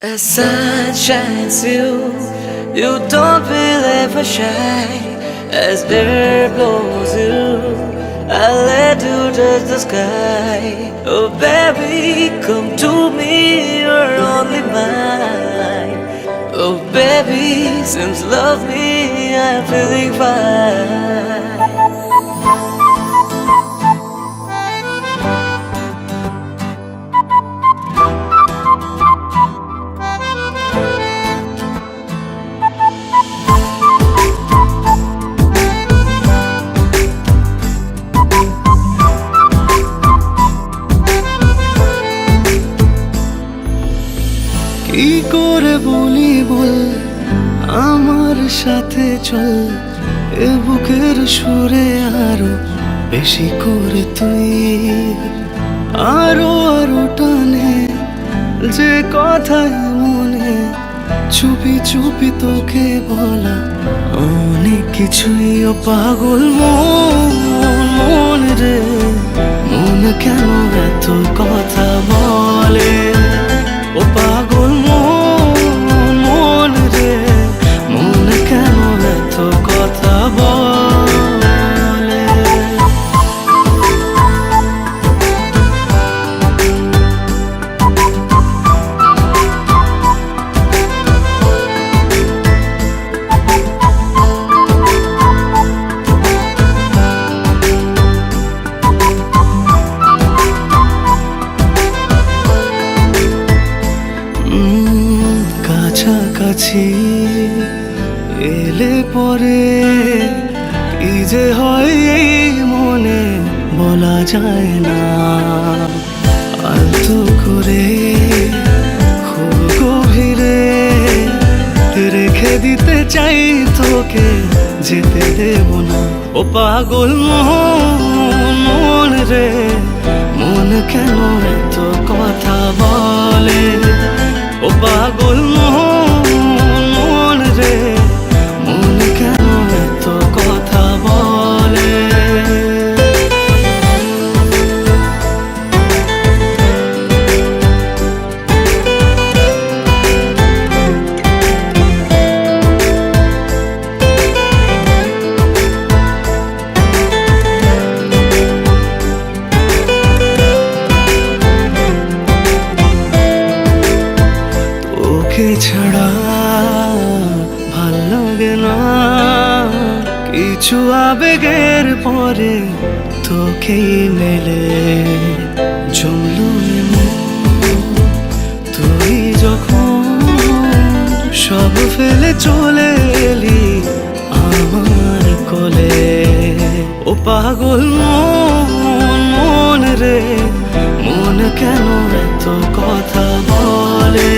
As sun shines you don't feel ever shy. As air blows I'll let you touch the sky. Oh baby, come to me, you're only mine. Oh baby, since love me, I'm feeling fine. কি করে বলি বল আমার সাথে চল, এ বুকের সুরে আরো বেশি করে তুই আরো আরো টানে যে কথায় মনে চুপি চুপি তোকে বলা অনেক কিছুই। ও পাগল মন রে, মন কেন এত কথা বলে? ও পাগল মন রে, মন কেন এত কথা বলে? কাছাকাছি এলে পরে কি যে হয় মনে বলা যায় না। আলতো করে খুব গভীরে রেখে দিতে চাই তোকে, যেতে দেব না। ও পাগল মন রে, মন কেন এত কথা বলে? ও পাগল মন রে, মন কেন এত কথা বলে? তোকে ছাড়া ভাল লাগে না কিছু, আবেগের পরে তোকেই মেলে জমলো তুই যখন সব ফেলে চলে এলি আমার কোলে। ও পাগল মন রে, মন কেন এত কথা বলে?